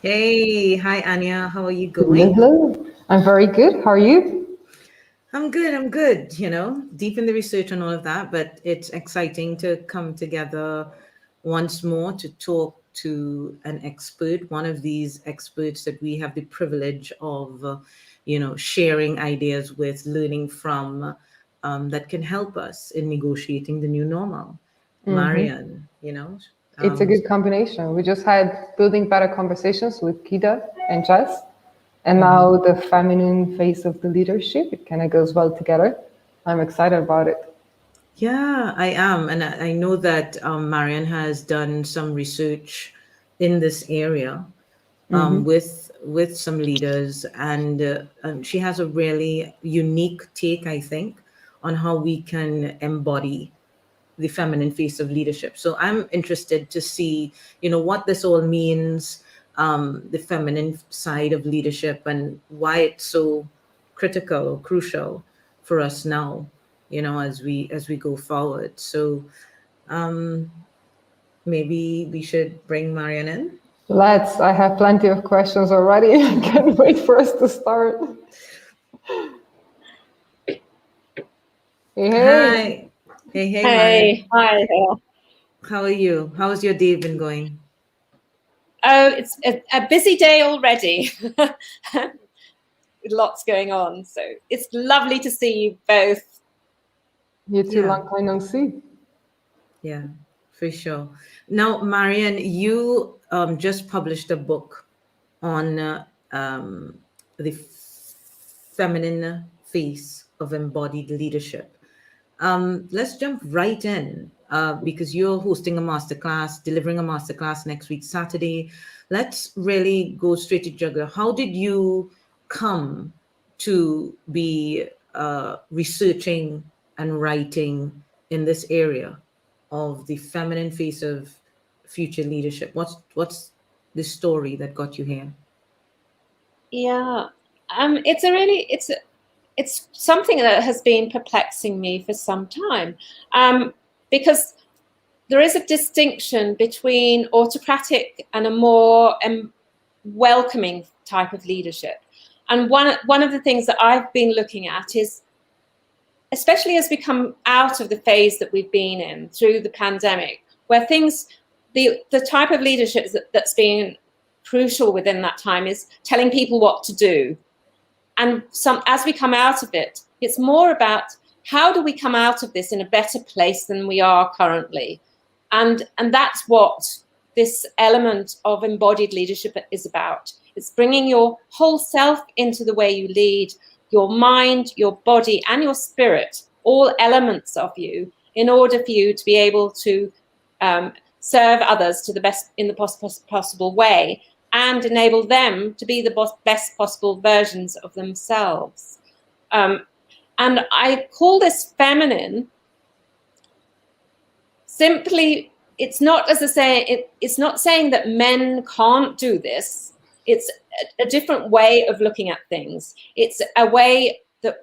Hey, hi Anya, how are you Hello, going? hello. I'm very good. How are you? I'm good, deep in the research and all of that, but it's exciting to come together once more to talk to an expert, one of these experts that we have the privilege of, sharing ideas with, learning from, that can help us in negotiating the new normal. hmm Marion, It's a um, good combination. We just had building better conversations with Kida and Jess, and mhm. now the feminine face of the leadership. It kind of goes well together. I'm excited about it. Yeah, I am. And I know that Marion has done some research in this area with some leaders, and she has a really unique take, I think, on how we can embody the feminine face of leadership. So I'm interested to see, what this all means, the feminine side of leadership, and why it's so critical or crucial for us now, as we go forward. So maybe we should bring Marian in. Let's. I have plenty of questions already. I can't wait for us to start. Hey, hey. Hi. Hey, Marian. Hey, hi there. How are you? How's your day been going? Oh, it's a busy day already. With lots going on. So it's lovely to see you both. You too, Yeah. long time no see. Yeah, for sure. Now, Marian, you just published a book on the feminine face of embodied leadership. Let's jump right in because you're hosting a masterclass, delivering a masterclass next week, Saturday. Let's really go straight to jugular. How did you come to be researching and writing in this area of the feminine face of future leadership? What's the story that got you here? Yeah. It's a really it's something that has been perplexing me for some time. Because there is a distinction between autocratic and a more welcoming type of leadership. And one of the things that I've been looking at is, especially as we come out of the phase that we've been in through the pandemic, where the type of leadership that's been crucial within that time is telling people what to do. And as we come out of it, it's more about how do we come out of this in a better place than we are currently. And that's what this element of embodied leadership is about. It's bringing your whole self into the way you lead, your mind, your body, and your spirit, all elements of you, in order for you to be able to serve others to the best in the possible way, and enable them to be the best possible versions of themselves. And I call this feminine simply. It's not, as I say, it's not saying that men can't do this. It's a different way of looking at things. It's a way that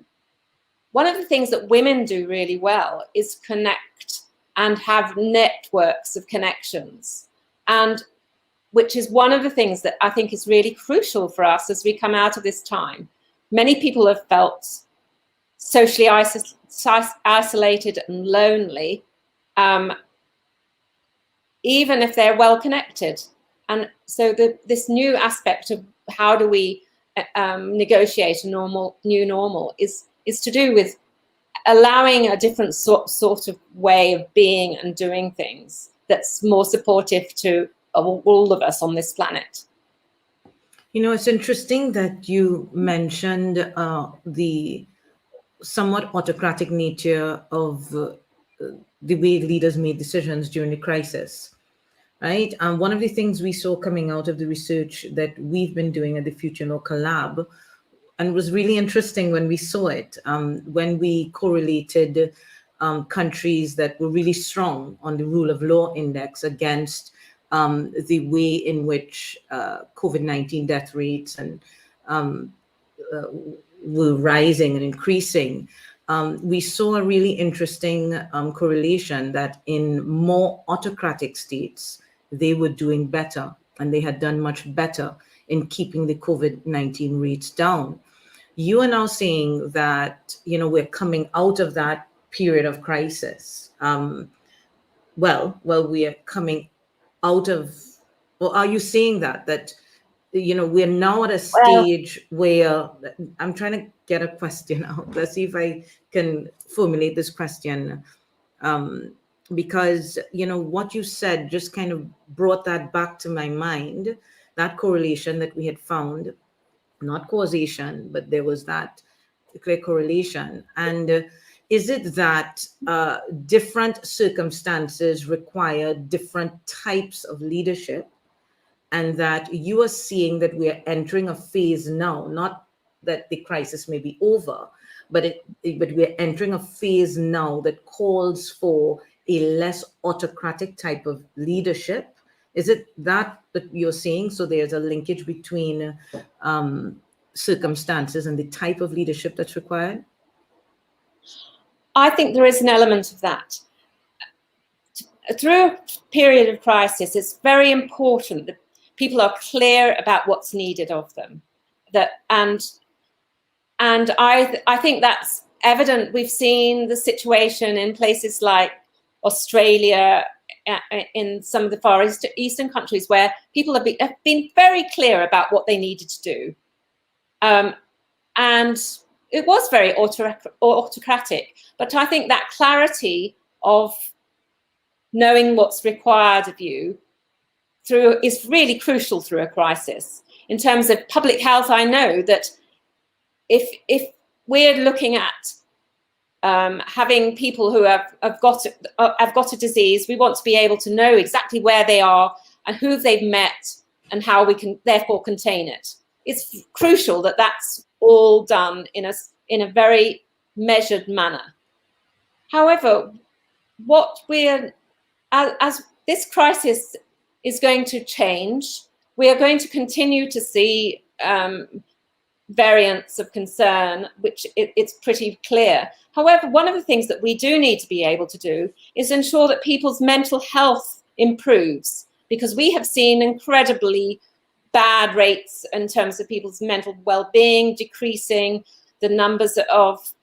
one of the things that women do really well is connect and have networks of connections. And which is one of the things that I think is really crucial for us as we come out of this time. Many people have felt socially isolated and lonely, even if they're well connected. And so this new aspect of how do we negotiate a new normal is to do with allowing a different sort of way of being and doing things that's more supportive to all of us on this planet. It's interesting that you mentioned the somewhat autocratic nature of the way leaders made decisions during the crisis, right? One of the things we saw coming out of the research that we've been doing at the Future Local Lab, and was really interesting when we saw it, when we correlated countries that were really strong on the rule of law index against the way in which COVID-19 death rates and were rising and increasing. We saw a really interesting correlation that in more autocratic states, they were doing better and they had done much better in keeping the COVID-19 rates down. You are now saying that, we're coming out of that period of crisis. Well, we are coming out of, or are you saying that, we're now at a stage where, I'm trying to get a question out. Let's see if I can formulate this question. Because, what you said just kind of brought that back to my mind, that correlation that we had found, not causation, but there was that clear correlation. And is it that different circumstances require different types of leadership, and that you are seeing that we are entering a phase now, not that the crisis may be over, but we're entering a phase now that calls for a less autocratic type of leadership? Is it that you're saying? So there's a linkage between circumstances and the type of leadership that's required? I think there is an element of that. Through a period of crisis, it's very important that people are clear about what's needed of them. And I think that's evident. We've seen the situation in places like Australia, in some of the far eastern countries, where people have been very clear about what they needed to do. And it was very autocratic. But I think that clarity of knowing what's required of you is really crucial through a crisis. In terms of public health, I know that if we're looking at having people who have got a disease, we want to be able to know exactly where they are and who they've met and how we can therefore contain it. It's crucial that that's all done in a very measured manner. However, as this crisis is going to change, we are going to continue to see variants of concern, which it's pretty clear. However, one of the things that we do need to be able to do is ensure that people's mental health improves, because we have seen incredibly bad rates in terms of people's mental well-being decreasing, the numbers of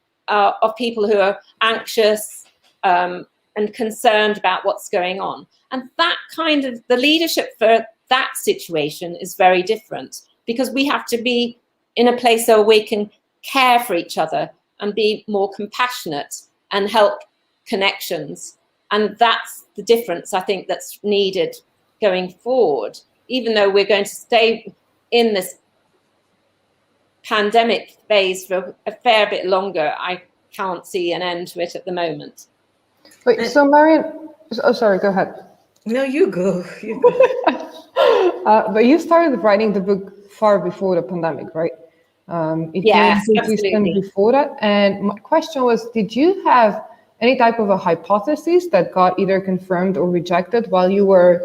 people who are anxious and concerned about what's going on. And that kind of, the leadership for that situation is very different, because we have to be in a place where we can care for each other and be more compassionate and help connections. And that's the difference, I think, that's needed going forward. Even though we're going to stay in this pandemic phase for a fair bit longer, I can't see an end to it at the moment. Wait, so Marion, oh, sorry, go ahead. No, you go. You go. But you started writing the book far before the pandemic, right? Yes, absolutely. Before that. And my question was, did you have any type of a hypothesis that got either confirmed or rejected while you were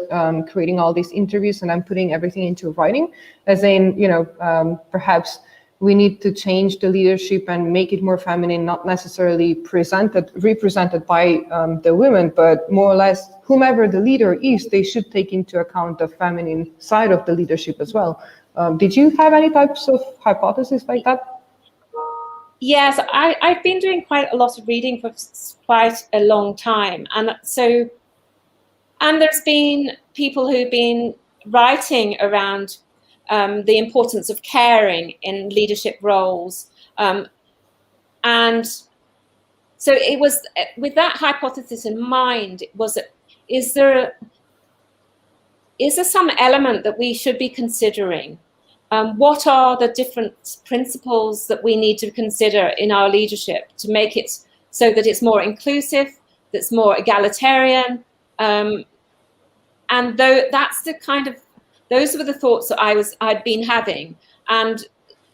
creating all these interviews and then putting everything into writing? As in, perhaps we need to change the leadership and make it more feminine, not necessarily represented by the women, but more or less whomever the leader is, they should take into account the feminine side of the leadership as well. Did you have any types of hypotheses like that? Yes, I've been doing quite a lot of reading for quite a long time. And there's been people who've been writing around the importance of caring in leadership roles. And so it was with that hypothesis in mind, is there some element that we should be considering? What are the different principles that we need to consider in our leadership to make it so that it's more inclusive, that's more egalitarian? And those were the thoughts that I'd been having. And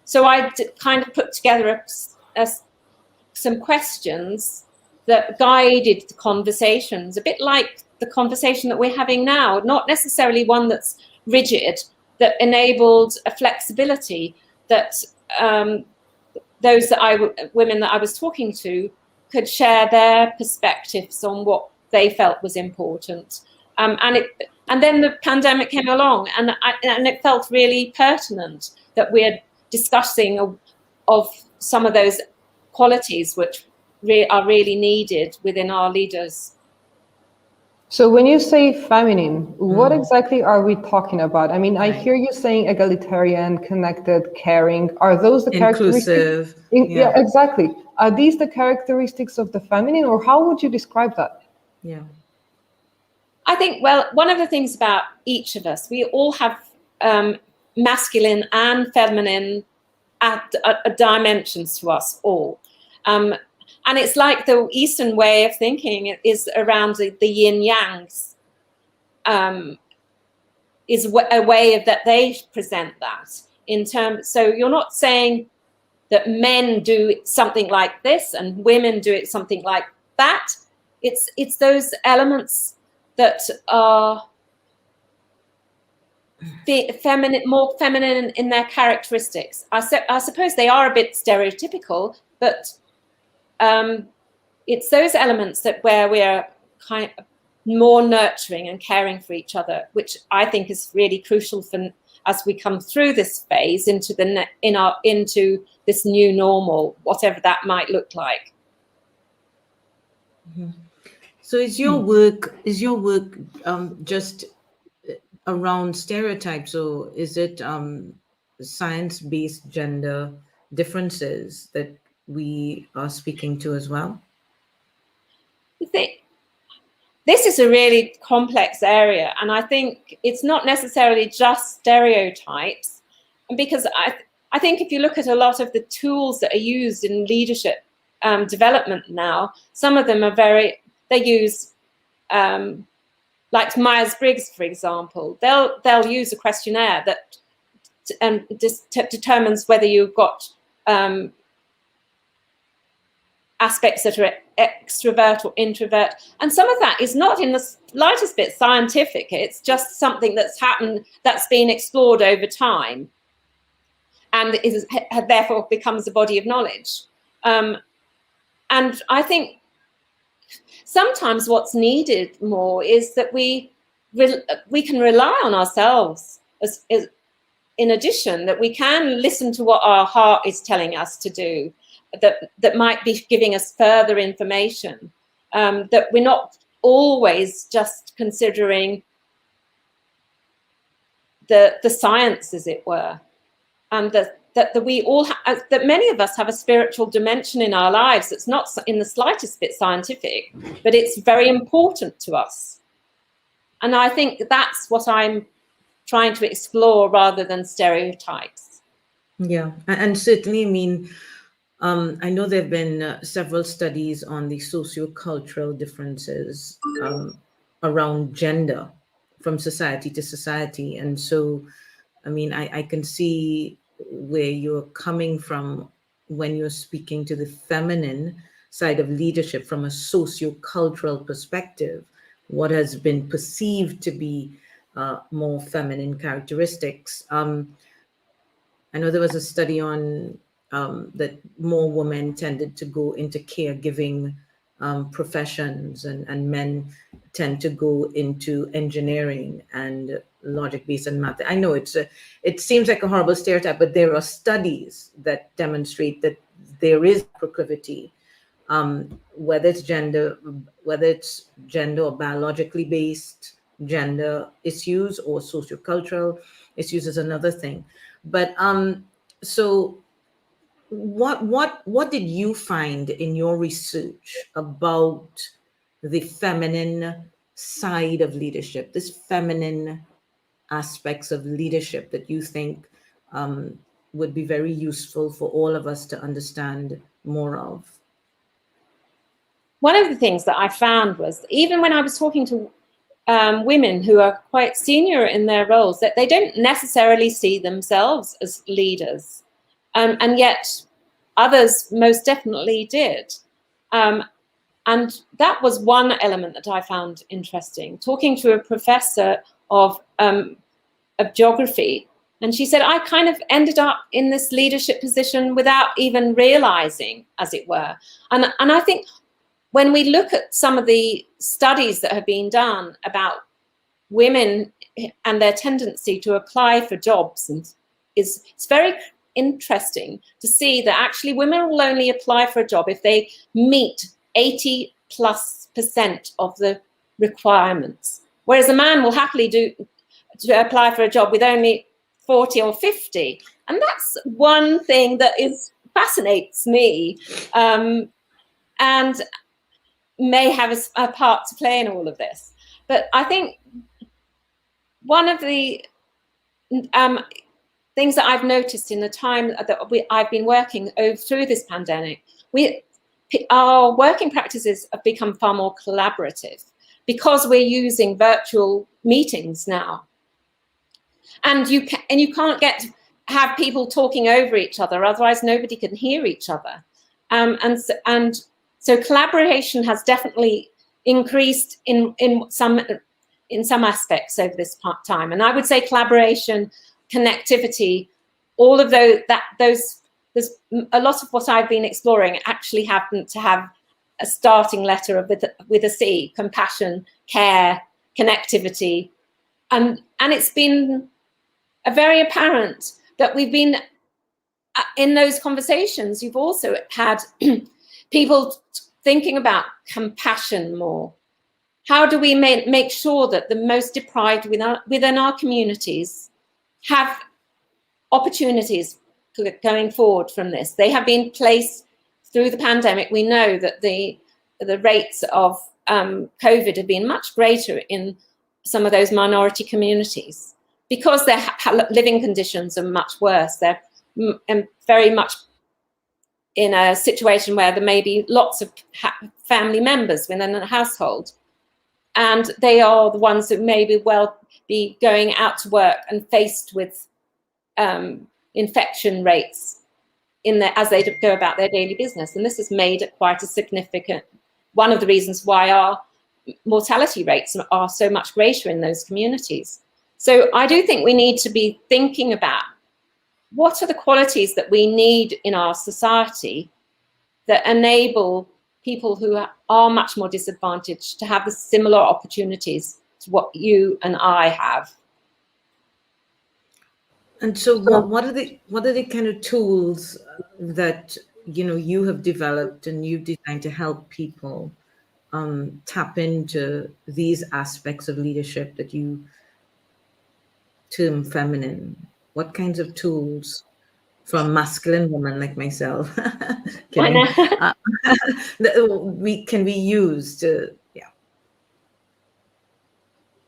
so I kind of put together some questions that guided the conversations, a bit like the conversation that we're having now, not necessarily one that's rigid, that enabled a flexibility that women that I was talking to could share their perspectives on what they felt was important. And then the pandemic came along, and it felt really pertinent that we're discussing of some of those qualities which are really needed within our leaders. So when you say feminine, what exactly are we talking about? I mean, I hear you saying egalitarian, connected, caring. Are those the inclusive? characteristics? Yeah, exactly. Are these the characteristics of the feminine, or how would you describe that? Yeah. I think, well, one of the things about each of us, we all have masculine and feminine dimensions to us all. And it's like the Eastern way of thinking is around the yin-yangs, is a way of that they present that in terms. So you're not saying that men do something like this and women do it something like that. It's those elements that are feminine, more feminine in their characteristics. I suppose they are a bit stereotypical, but it's those elements that where we're kind of more nurturing and caring for each other, which I think is really crucial for as we come through this phase into into this new normal, whatever that might look like. Mm-hmm. So is your work just around stereotypes, or is it science-based gender differences that we are speaking to as well? I think this is a really complex area, and I think it's not necessarily just stereotypes, because I think if you look at a lot of the tools that are used in leadership development now, some of them are they use like Myers-Briggs, for example. They'll use a questionnaire that determines whether you've got aspects that are extrovert or introvert, and some of that is not in the slightest bit scientific. It's just something that's happened, that's been explored over time, and therefore becomes a body of knowledge. And I think sometimes what's needed more is that we can rely on ourselves as in addition, that we can listen to what our heart is telling us to do, that might be giving us further information, that we're not always just considering the science, as it were, and that we all that many of us have a spiritual dimension in our lives that's not in the slightest bit scientific, but it's very important to us. And I think that's what I'm trying to explore rather than stereotypes. Yeah, and certainly, I mean, I know there have been several studies on the socio-cultural differences around gender from society to society. And so, I mean, I can see where you're coming from when you're speaking to the feminine side of leadership from a socio-cultural perspective, what has been perceived to be more feminine characteristics. I know there was a study on that more women tended to go into caregiving professions, and men tend to go into engineering and logic-based and math. I know it seems like a horrible stereotype, but there are studies that demonstrate that there is proclivity, whether it's gender or biologically based gender issues or sociocultural issues is another thing. But so what did you find in your research about the feminine side of leadership, this feminine aspects of leadership that you think would be very useful for all of us to understand more of? One of the things that I found was, even when I was talking to women who are quite senior in their roles, that they don't necessarily see themselves as leaders, and yet others most definitely did. And that was one element that I found interesting. Talking to a professor of geography, and she said, I kind of ended up in this leadership position without even realizing, as it were. And I think when we look at some of the studies that have been done about women and their tendency to apply for jobs, and it's very interesting to see that actually women will only apply for a job if they meet 80+% of the requirements, whereas a man will happily apply for a job with only 40 or 50. And that's one thing that fascinates me, and may have a part to play in all of this. But I think one of the things that I've noticed in the time that I've been working through this pandemic, our working practices have become far more collaborative because we're using virtual meetings now. And you can't have people talking over each other, otherwise nobody can hear each other. So collaboration has definitely increased in some aspects over this time. And I would say collaboration, connectivity, all of those, there's a lot of what I've been exploring actually happened to have a starting letter with a C: compassion, care, connectivity. And it's been very apparent that we've been in those conversations. You've also had people thinking about compassion more. How do we make sure that the most deprived within our communities have opportunities going forward from this? They have been placed through the pandemic. We know that the rates of COVID have been much greater in some of those minority communities because their living conditions are much worse. They're very much in a situation where there may be lots of family members within a household, and they are the ones that may be going out to work and faced with infection rates as they go about their daily business. And this has made it quite a significant, one of the reasons why our mortality rates are so much greater in those communities. So I do think we need to be thinking about what are the qualities that we need in our society that enable people who are much more disadvantaged to have the similar opportunities to what you and I have. And so what are the kind of tools that you have developed and you've designed to help people tap into these aspects of leadership that you term feminine? What kinds of tools from a masculine woman like myself can be used to, yeah.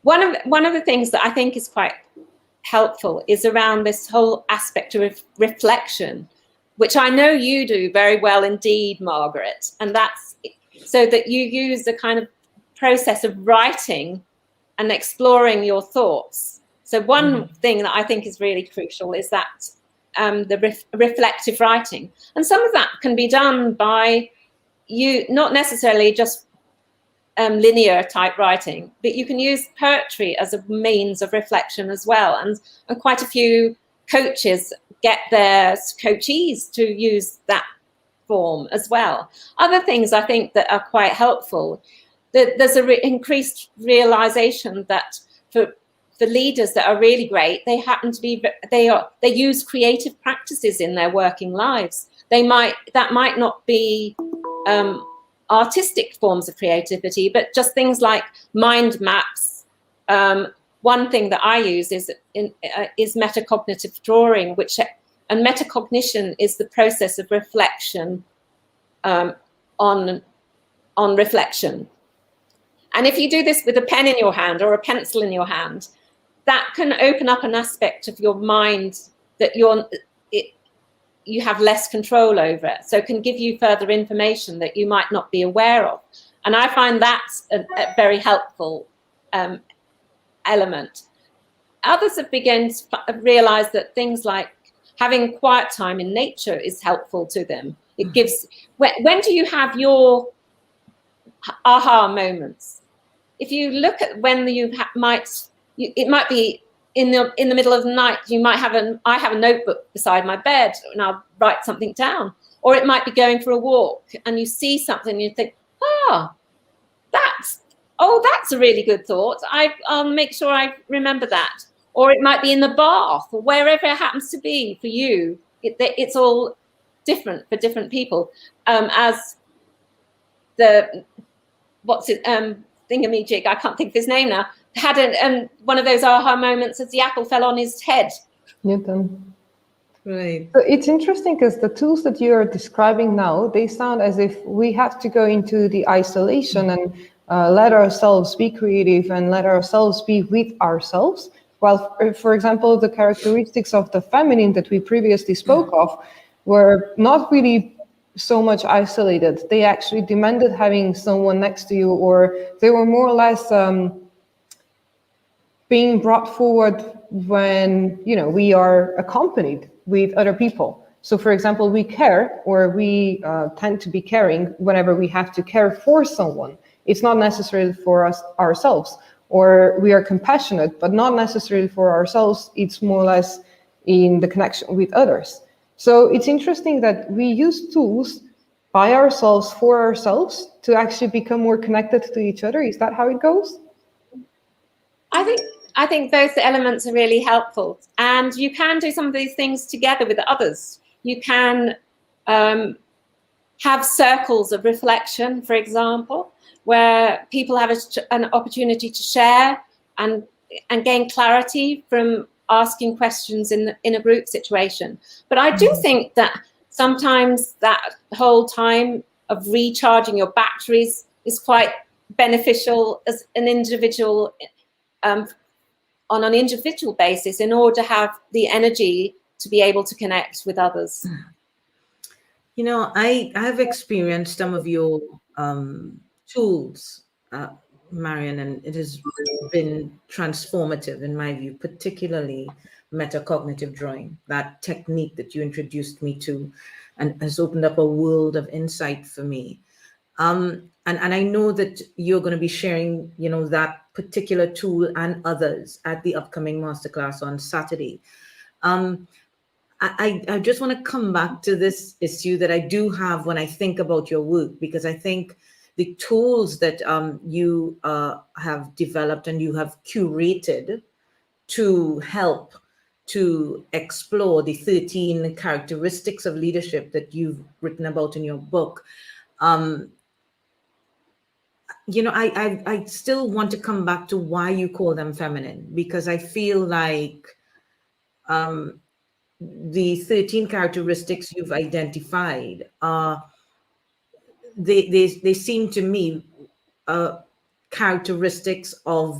One of the things that I think is quite helpful is around this whole aspect of reflection, which I know you do very well indeed, Margaret, and that's so that you use the kind of process of writing and exploring your thoughts. So one thing that I think is really crucial is that the reflective writing. And some of that can be done by you, not necessarily just linear type writing, but you can use poetry as a means of reflection as well. And quite a few coaches get their coachees to use that form as well. Other things I think that are quite helpful, there's an increased realization that for leaders that are really great, they use creative practices in their working lives. That might not be artistic forms of creativity, but just things like mind maps. One thing that I use is metacognitive drawing, and metacognition is the process of reflection on reflection. And if you do this with a pen in your hand or a pencil in your hand, that can open up an aspect of your mind that you have less control over. So it can give you further information that you might not be aware of. And I find that's a very helpful element. Others have begun to realize that things like having quiet time in nature is helpful to them. It gives, when do you have your aha moments? If you look at when it might be in the middle of the night. I have a notebook beside my bed and I'll write something down. Or it might be going for a walk and you see something and you think, oh, that's a really good thought. I'll make sure I remember that. Or it might be in the bath or wherever it happens to be for you. It's all different for different people. As the, what's it, thingamajig, I can't think of his name now, had one of those aha moments as the apple fell on his head. Newton. Right. So it's interesting because the tools that you are describing now, they sound as if we have to go into the isolation and let ourselves be creative and let ourselves be with ourselves. Well, for example, the characteristics of the feminine that we previously spoke of were not really so much isolated. They actually demanded having someone next to you, or they were more or less being brought forward when, you know, we are accompanied with other people. So for example, we care, or we tend to be caring whenever we have to care for someone. It's not necessarily for us ourselves. Or we are compassionate, but not necessarily for ourselves. It's more or less in the connection with others. So it's interesting that we use tools by ourselves, for ourselves, to actually become more connected to each other. Is that how it goes? I think both elements are really helpful, and you can do some of these things together with others. You can have circles of reflection, for example, where people have an opportunity to share and gain clarity from asking questions in a group situation. But I do think that sometimes that whole time of recharging your batteries is quite beneficial as an individual, on an individual basis, in order to have the energy to be able to connect with others. You know, I have experienced some of your tools, Marion, and it has been transformative in my view, particularly metacognitive drawing, that technique that you introduced me to, and has opened up a world of insight for me. And I know that you're going to be sharing, you know, that particular tool and others at the upcoming masterclass on Saturday. I just want to come back to this issue that I do have when I think about your work, because I think the tools that you have developed and you have curated to help to explore the 13 characteristics of leadership that you've written about in your book. You know, I still want to come back to why you call them feminine, because I feel like the 13 characteristics you've identified they seem to me characteristics of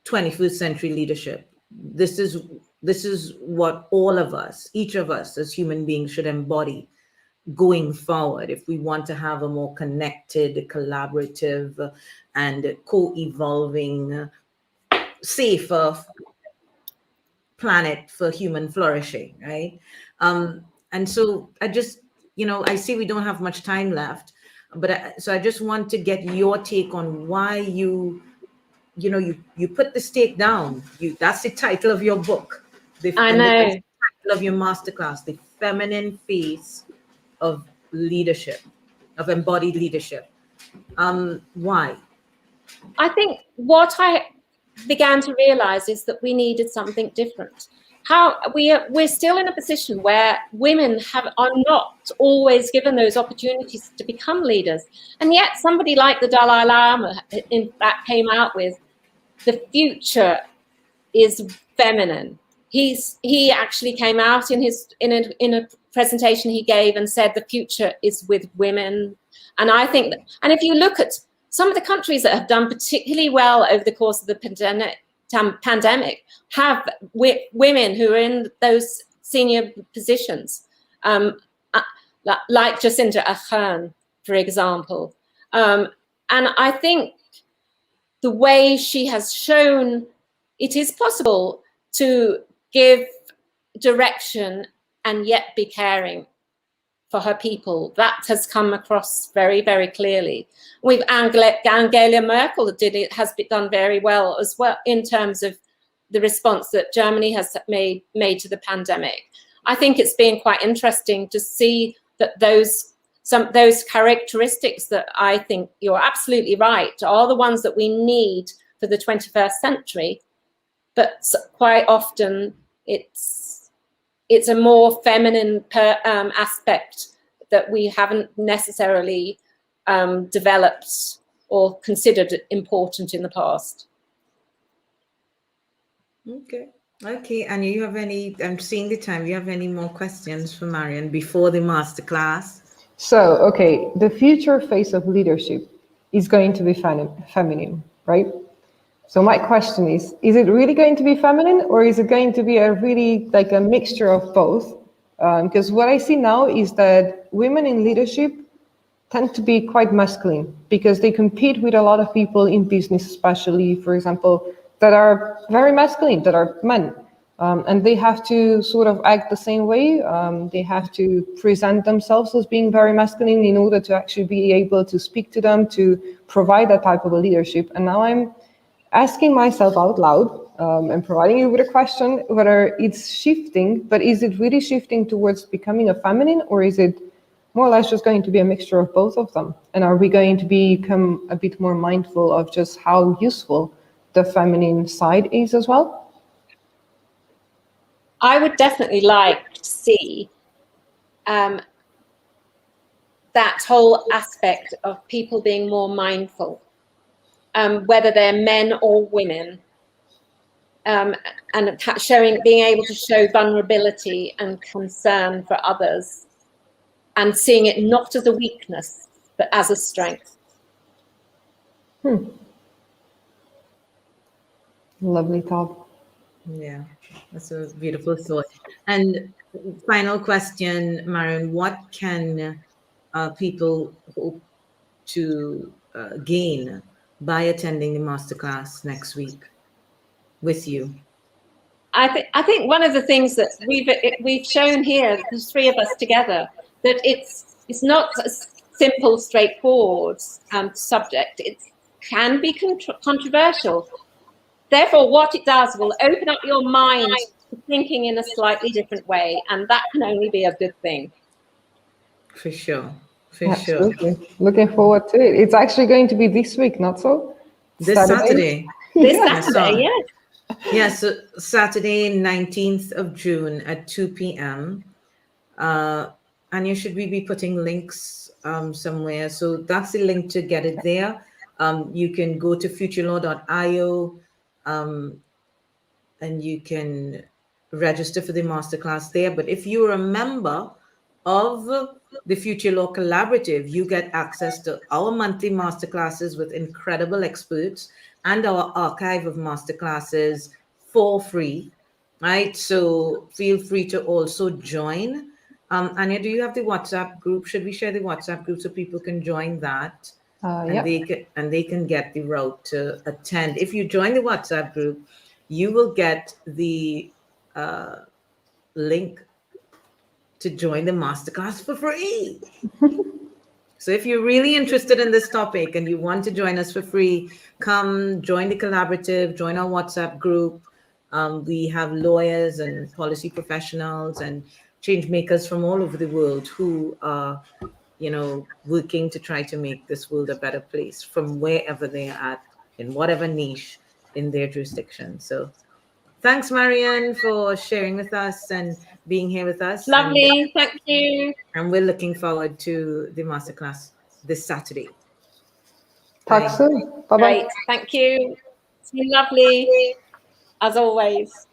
21st century leadership. This is what all of us, each of us as human beings, should embody going forward if we want to have a more connected, collaborative, and co-evolving, safer planet for human flourishing, right? And so I just, you know, I see we don't have much time left, but so I just want to get your take on why you put the stake down. That's the title of your book. I know. That's the title of your masterclass, The Feminine Face of Leadership, of Embodied Leadership. Why? I think what I began to realize is that we needed something different. How we're still in a position where women are not always given those opportunities to become leaders, and yet somebody like the Dalai Lama, in fact, came out with the future is feminine. He actually came out in a presentation he gave and said the future is with women. And I think that, and if you look at some of the countries that have done particularly well over the course of the pandemic have women who are in those senior positions, like Jacinda Ardern, for example. And I think the way she has shown it is possible to give direction and yet be caring for her people, that has come across very, very clearly. With Angela Merkel has done very well as well in terms of the response that Germany has made to the pandemic. I think it's been quite interesting to see that those those characteristics that I think you're absolutely right are the ones that we need for the 21st century, but quite often it's a more feminine aspect that we haven't necessarily developed or considered important in the past. Okay. Okay, and you have any, I'm seeing the time, you have any more questions for Marion before the masterclass? So, okay, the future face of leadership is going to be feminine, right? So my question is it really going to be feminine, or is it going to be a really like a mixture of both? Because what I see now is that women in leadership tend to be quite masculine because they compete with a lot of people in business, especially, for example, that are very masculine, that are men. And they have to sort of act the same way. They have to present themselves as being very masculine in order to actually be able to speak to them, to provide that type of a leadership. And now I'm asking myself out loud and providing you with a question whether it's shifting, but is it really shifting towards becoming a feminine, or is it more or less just going to be a mixture of both of them? And are we going to become a bit more mindful of just how useful the feminine side is as well? I would definitely like to see that whole aspect of people being more mindful, whether they're men or women, and being able to show vulnerability and concern for others, and seeing it not as a weakness, but as a strength. Lovely thought. Yeah, that's a beautiful thought. And final question, Marion, what can people hope to gain by attending the masterclass next week with you? I think one of the things that we've shown here, the three of us together, that it's not a simple, straightforward subject. It can be controversial. Therefore, what it does will open up your mind to thinking in a slightly different way, and that can only be a good thing. For sure. For Absolutely. sure. Looking forward to it. It's actually going to be this week, not so? This Saturday. This Saturday, yes. Yeah, so Saturday, 19th of June at 2 p.m. Anja, should we be putting links somewhere? So that's the link to get it there. You can go to futurelaw.io and you can register for the masterclass there. But if you're a member of the Future Law Collaborative, you get access to our monthly masterclasses with incredible experts and our archive of masterclasses for free, right? So feel free to also join. Anja, do you have the WhatsApp group? Should we share the WhatsApp group so people can join that? And they can get the route to attend. If you join the WhatsApp group, you will get the link to join the masterclass for free. So if you're really interested in this topic and you want to join us for free, come join the collaborative, join our WhatsApp group. We have lawyers and policy professionals and change makers from all over the world who are, working to try to make this world a better place from wherever they are at, in whatever niche in their jurisdiction. So thanks, Marion, for sharing with us and being here with us. Lovely. Thank you. And we're looking forward to the masterclass this Saturday. Talk soon. Bye-bye. Great. Thank you. It's been lovely, as always.